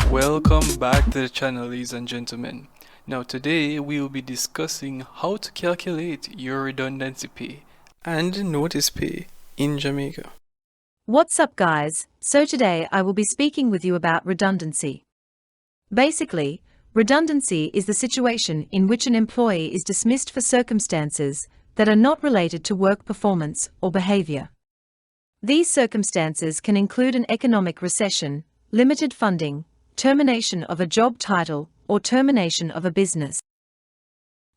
Welcome back to the channel, ladies and gentlemen. Now today we will be discussing how to calculate your redundancy pay and notice pay in Jamaica. What's up, guys? So today I will be speaking with you about redundancy. Basically, redundancy is the situation in which an employee is dismissed for circumstances that are not related to work performance or behavior. These circumstances can include an economic recession, limited funding, termination of a job title, or termination of a business.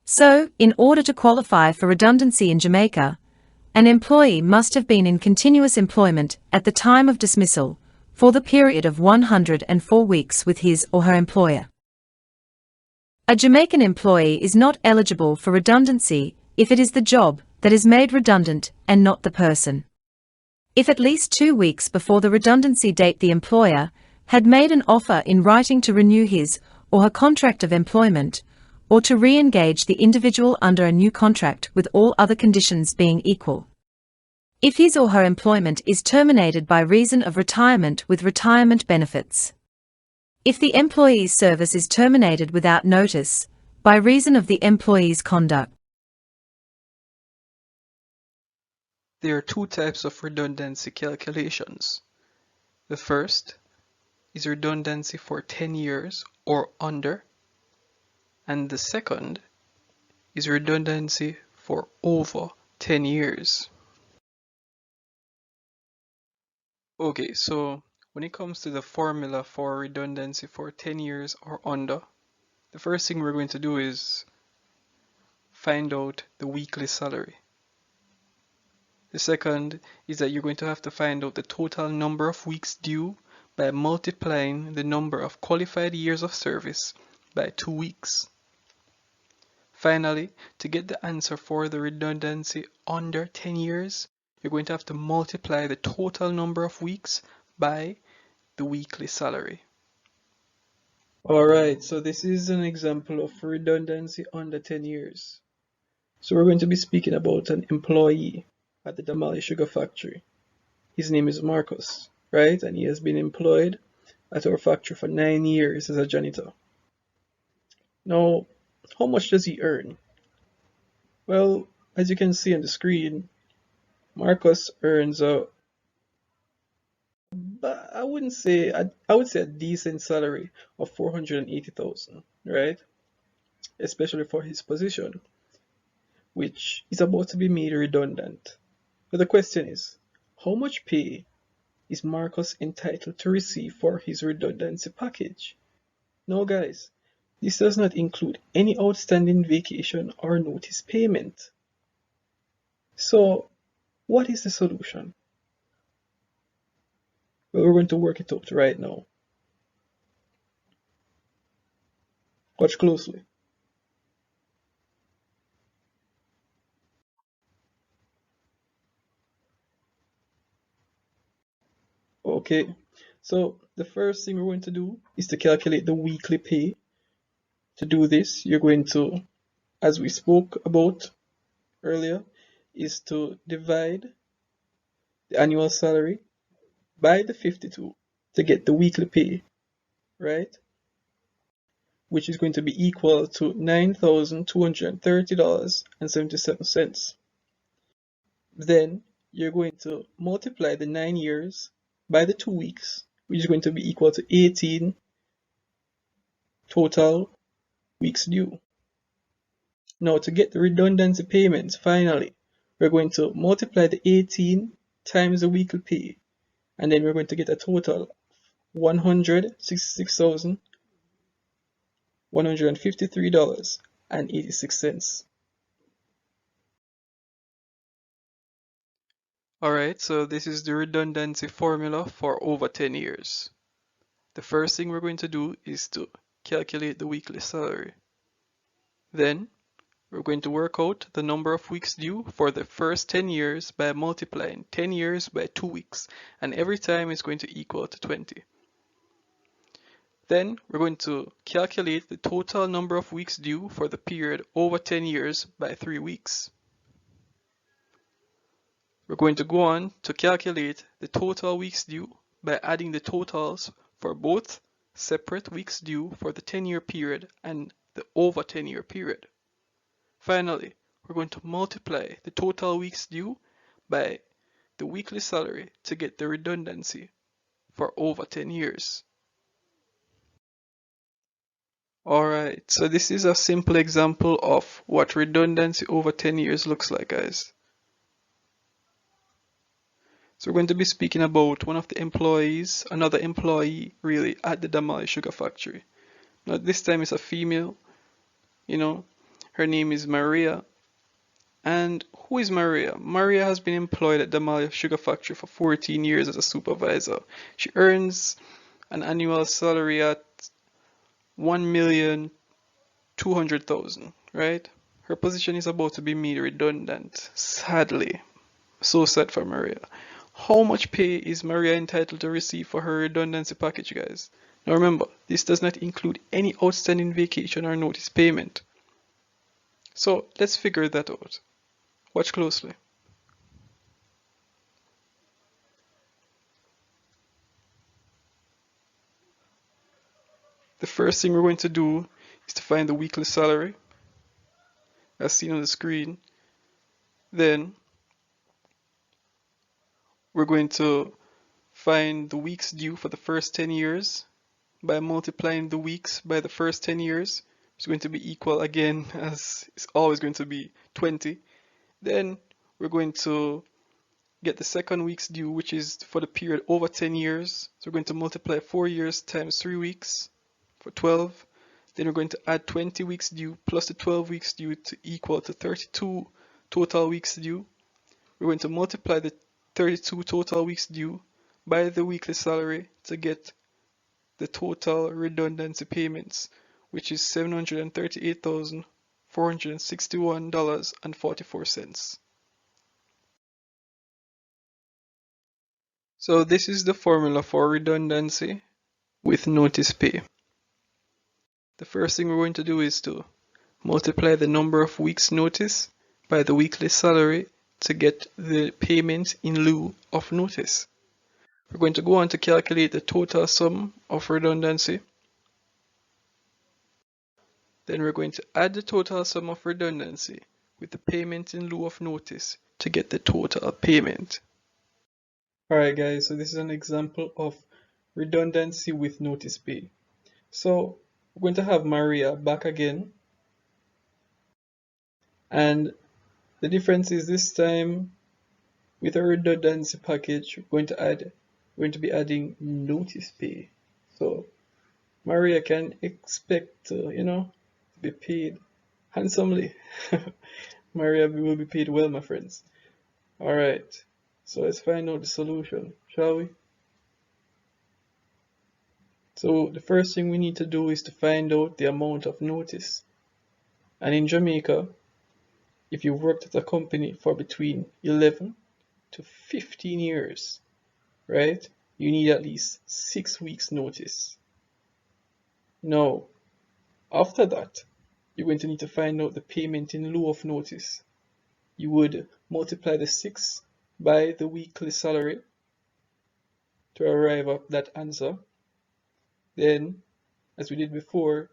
So, in order to qualify for redundancy in Jamaica, an employee must have been in continuous employment at the time of dismissal for the period of 104 weeks with his or her employer. A Jamaican employee is not eligible for redundancy if it is the job that is made redundant and not the person. If at least 2 weeks before the redundancy date the employer had made an offer in writing to renew his or her contract of employment, or to re-engage the individual under a new contract with all other conditions being equal. If his or her employment is terminated by reason of retirement with retirement benefits. If the employee's service is terminated without notice, by reason of the employee's conduct. There are two types of redundancy calculations. The first is redundancy for 10 years or under, and the second is redundancy for over 10 years. Okay, so when it comes to the formula for redundancy for 10 years or under, the first thing we're going to do is find out the weekly salary. The second is that you're going to have to find out the total number of weeks due by multiplying the number of qualified years of service by 2 weeks. Finally, to get the answer for the redundancy under 10 years, you're going to have to multiply the total number of weeks by the weekly salary. Alright, so this is an example of redundancy under 10 years. So we're going to be speaking about an employee at the Damali Sugar Factory. His name is Marcus, right? And he has been employed at our factory for 9 years as a janitor. Now, how much does he earn? Well, as you can see on the screen, Marcus earns I would say a decent salary of 480,000, right? Especially for his position, which is about to be made redundant. But the question is, how much pay is Marcus entitled to receive for his redundancy package? Now guys, this does not include any outstanding vacation or notice payment. So, what is the solution? Well, we're going to work it out right now. Watch closely. Okay, so the first thing we're going to do is to calculate the weekly pay. To do this, you're going to, as we spoke about earlier, is to divide the annual salary by the 52 to get the weekly pay, right? Which is going to be equal to $9,230.77. Then you're going to multiply the 9 years by the 2 weeks, which is going to be equal to 18 total weeks due. Now to get the redundancy payments, finally, we're going to multiply the 18 times the weekly pay, and then we're going to get a total of $166,153.86. Alright, so this is the redundancy formula for over 10 years. The first thing we're going to do is to calculate the weekly salary. Then we're going to work out the number of weeks due for the first 10 years by multiplying 10 years by 2 weeks, and every time is going to equal to 20. Then we're going to calculate the total number of weeks due for the period over 10 years by 3 weeks. We're going to go on to calculate the total weeks due by adding the totals for both separate weeks due for the 10-year period and the over 10-year period. Finally, we're going to multiply the total weeks due by the weekly salary to get the redundancy for over 10 years. Alright, so this is a simple example of what redundancy over 10 years looks like, guys. So we're going to be speaking about one of the employees, another employee really, at the Damali Sugar Factory. Now this time it's a female, her name is Maria. And who is Maria? Maria has been employed at Damali Sugar Factory for 14 years as a supervisor. She earns an annual salary at $1,200,000, right? Her position is about to be made redundant, sadly. So sad for Maria. How much pay is Maria entitled to receive for her redundancy package, guys? Now remember, this does not include any outstanding vacation or notice payment. So let's figure that out. Watch closely. The first thing we're going to do is to find the weekly salary, as seen on the screen. Then we're going to find the weeks due for the first 10 years by multiplying the weeks by the first 10 years. It's going to be equal again, as it's always going to be 20. Then we're going to get the second weeks due, which is for the period over 10 years. So we're going to multiply 4 years times 3 weeks for 12. Then we're going to add 20 weeks due plus the 12 weeks due to equal to 32 total weeks due. We're going to multiply the 32 total weeks due by the weekly salary to get the total redundancy payments, which is $738,461.44. So this is the formula for redundancy with notice pay. The first thing we're going to do is to multiply the number of weeks notice by the weekly salary to get the payment in lieu of notice. We're going to go on to calculate the total sum of redundancy. Then we're going to add the total sum of redundancy with the payment in lieu of notice to get the total payment. Alright guys, so this is an example of redundancy with notice pay. So we're going to have Maria back again, and the difference is this time with a redundancy package we're going to be adding notice pay. So Maria can expect to be paid handsomely. Maria will be paid well, my friends. Alright, so let's find out the solution, shall we? So the first thing we need to do is to find out the amount of notice. And in Jamaica, if you've worked at a company for between 11 to 15 years, right, you need at least 6 weeks notice. Now, after that, you're going to need to find out the payment in lieu of notice. You would multiply the 6 by the weekly salary to arrive at that answer. Then, as we did before,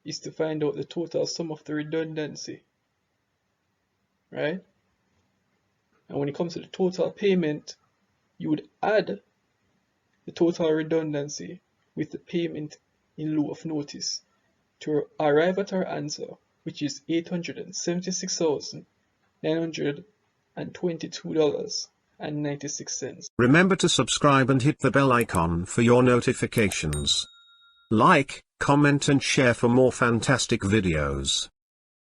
is to find out the total sum of the redundancy, right? And when it comes to the total payment, you would add the total redundancy with the payment in lieu of notice to arrive at our answer, which is $876,922.96. Remember to subscribe and hit the bell icon for your notifications. Like, comment and share for more fantastic videos.